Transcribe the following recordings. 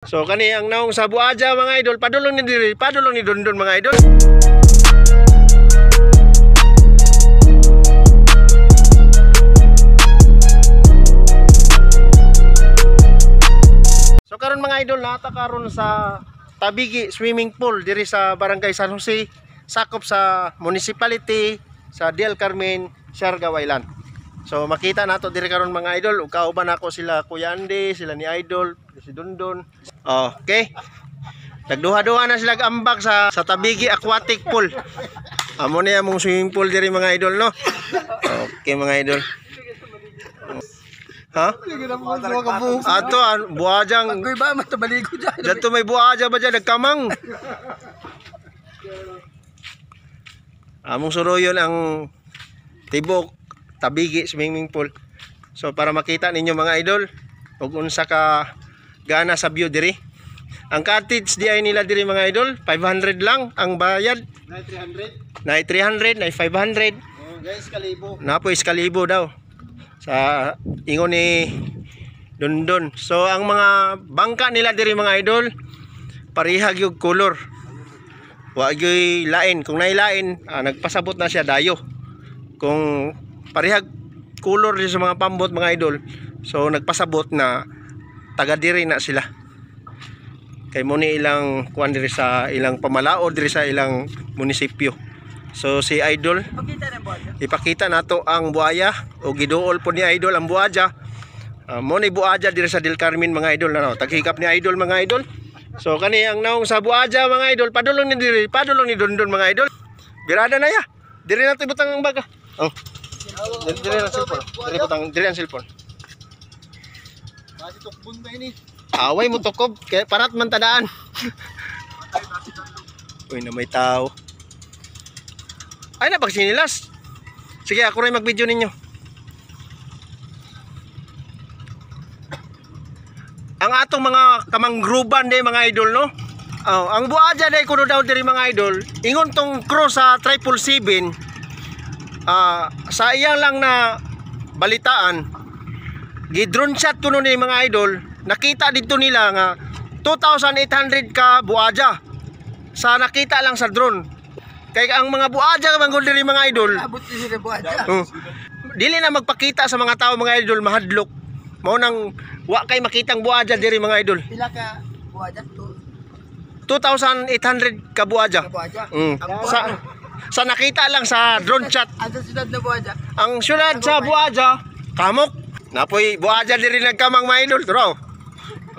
So kani ang naong sa Buaja mga idol, padulong ni diri, padulong ni Dondon mga idol. So karon mga idol, nata karon sa Tabigi swimming pool diri sa Barangay San Jose, sakop sa municipality sa Del Carmen, Siargao Island. So makita nato diri karon mga idol, ug kauban ako sila Kuya Andy, sila ni Idol, si Dondon. Okay. Nagduha-duha na sila ambak sa Tabigi Aquatic Pool. Amo ni among swimming pool diri mga idol no. Okay mga idol. Ha? Ato buajang. Agoy ba matabaligo dyan? Dito may buaja ba dyan nagkamang? Among suroyon ang Tibok Tabigi swimming pool. So para makita ninyo mga idol, ug unsa ka gana sa view diri. Ang cottage di ay nila diri mga idol, 500 lang ang bayad. Na 300? Na 300, na 500. Oh, guys, kalibo. Napo iskalibo daw. Sa ingon ni Dondon. So ang mga bangka nila diri mga idol, parihag yung color. Wa gyud lain. Kung nailain, nagpasabot na siya dayo. Kung parihag color din sa mga pambot mga idol, so nagpasabot na taga diri na sila. Kay mo ni ilang kuan diri sa ilang pamalaod diri sa ilang munisipyo. So si Idol, ipakita nato ang buaya o giduol po ni Idol ang buaja. Mo ni buaja diri sa Del Carmen mga idol na no. Taghikap ni Idol mga idol. So kani ang naong sa buaja mga idol, padulong ni diri, padulong ni Dondon mga idol. Birada na ya. Diri na tibutang ang baga. Oh. Diri ang cellphone. Diri ang cellphone. Basi tukbon ba ini? Away mo tukob, kaya parat man tadaan. Uy na may tao. Ay na pagsinilas. Sige ako rin mag-video ninyo. Ang atong mga kamangruban day mga idol no. Ang buaja day kuno daw diri mga idol. Ingon tong cross sa 777. Sa iyang lang na balitaan, gi-drone shot kuno ni mga idol. Nakita dito nila nga 2,800 ka buaja. Sa nakita lang sa drone. Kay ang mga buaja manggol diri mga idol. Abot ni sila buhaja. Dili na magpakita sa mga tao mga idol mahadlok. Mao nang wa kay makitang buaja diri mga idol. Pila ka buhaja? 2,800 ka buaja. Buhaja? Sa nakita lang sa drone shot. Asa sila na buhaja? Ang syudad sa buaja, Kamok. Napoy buaja diri nagkamang mga idol, turo.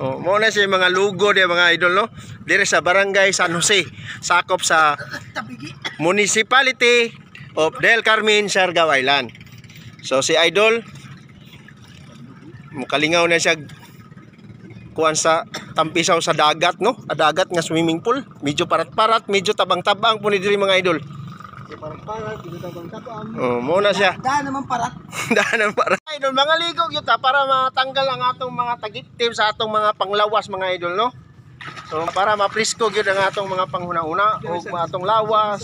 Mo na si mga lugo di mga idol no. Diri sa Barangay San Jose, sakop sa Tabigi. Municipality of Del Carmen, Siargao Island. So si Idol mukalingaw na siya kuan sa tampisaw sa dagat no, dagat nga swimming pool, medyo parat-parat, medyo tabang-tabang po ni diri mga idol. Parat-parat, dito tabang tabang. Mo na siya. Daan naman parat. Daan para. Idol, mga ligo gyud ta para matanggal ang atong mga tagitib sa atong mga panglawas mga idol no. So para maprisko gyud ang atong mga panghuna-una o atong lawas.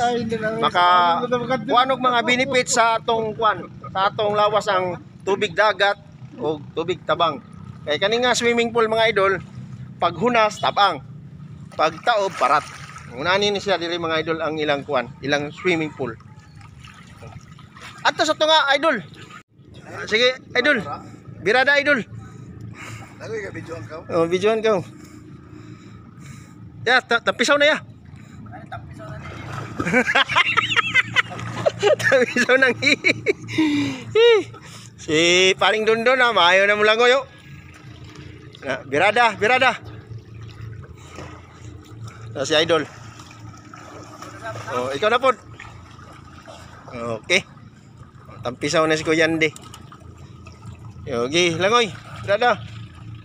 Maka kuan og mga benefits sa atong kuan, sa atong lawas ang tubig dagat o tubig tabang. Kay kani nga swimming pool mga idol, pag hunas tabang, pag taob parat. Unani ni siya diri mga idol ang ilang kuan, ilang swimming pool. Ato sa to nga idol. Sige, idol. Birada idol. Lagi ka videoan ka? Oh, videoan ka. Ya, tapisaw na ya. Tapisaw nang si paring Dondon na maayo na mo lang yo. Na, birada, birada. Si idol. Oh, ikaw na po. Okay. Tampisaw na si Kuya Andy. Yogi, langoy. Birada.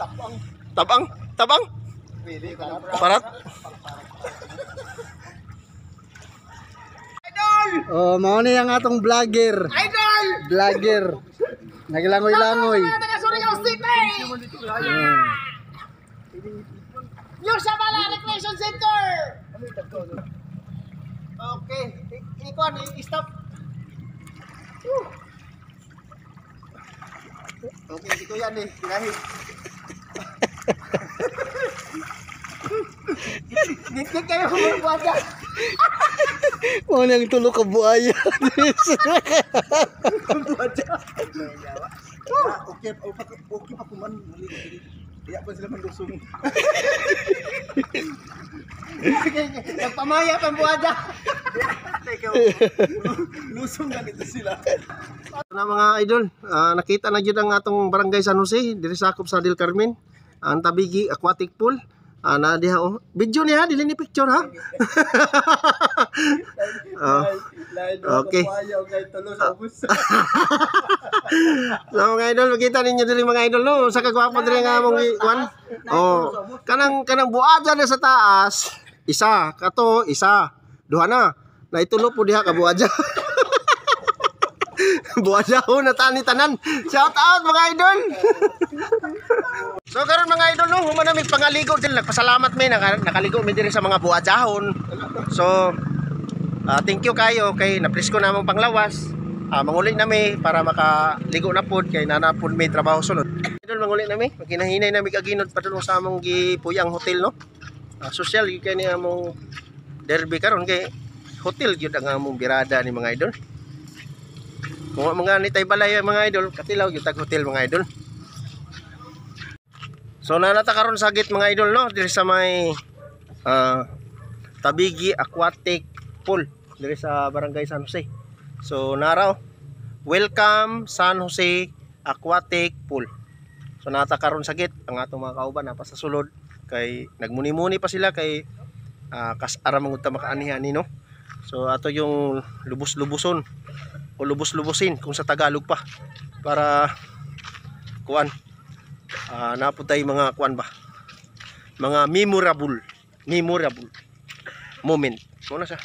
Tapang. Tabang, tabang. Pili ka na. Parat. Idol! Oh, mao ni ang atong vlogger. Idol! Vlogger. Naglangoy-langoy. Taga Surigao City! Yung Sabala Recreation Center! Okay. Ikon, stop. Okay, si Kuya ni. Ngit-ngit kayo buwada. Mo ni ang tulo ka buaya. Okay pa kuman. Kaya pa sila mandusong. Nagpamaya pang buwada. Lusong na dito sila. Na mga idol, nakita na jud ang atong barangay San Jose diri sakop sa Del Carmen, ang Tabigi Aquatic Pool. Na diha oh. Video niya, dili ni picture ha. Okay. So mga idol, makita ninyo diri mga idol no, sa kagwapo diri nga among iwan. Oh, kanang buadya na sa taas, isa, kato isa, duha na. Na itulo po diha ka buadya. Buadya ho na tani tanan. Shout out mga idol. So karon mga idol no, human namig pangaligo din, nagpasalamat mi nakaligo mi diri sa mga buadyahon. So thank you kayo kay napresko namong panglawas. Manguli nami para makaligo na pod kay nanapod may trabaho sunod. Idol manguli nami, magkinahinay nami kaginod padulong sa among gipuyang hotel no. Social gyud kay ni among derby karon kay hotel gyud ang among birada ni mga idol. Kung mga nitay balay mga idol, katilaw gyud tag hotel mga idol. So nanata karon sa gate mga idol no, diri sa may Tabigi Aquatic Pool diri sa Barangay San Jose. So naraw, welcome San Jose Aquatic Pool. So nata karon sa gate ang atong mga kauban na pa sa sulod kay nagmuni-muni pa sila kay kas-ara mangud ta makaanihan ni no. So ato yung lubos-lubuson o lubos-lubusin kung sa Tagalog pa para kuan naputay mga kuan ba, mga memorable moment. Muna siya.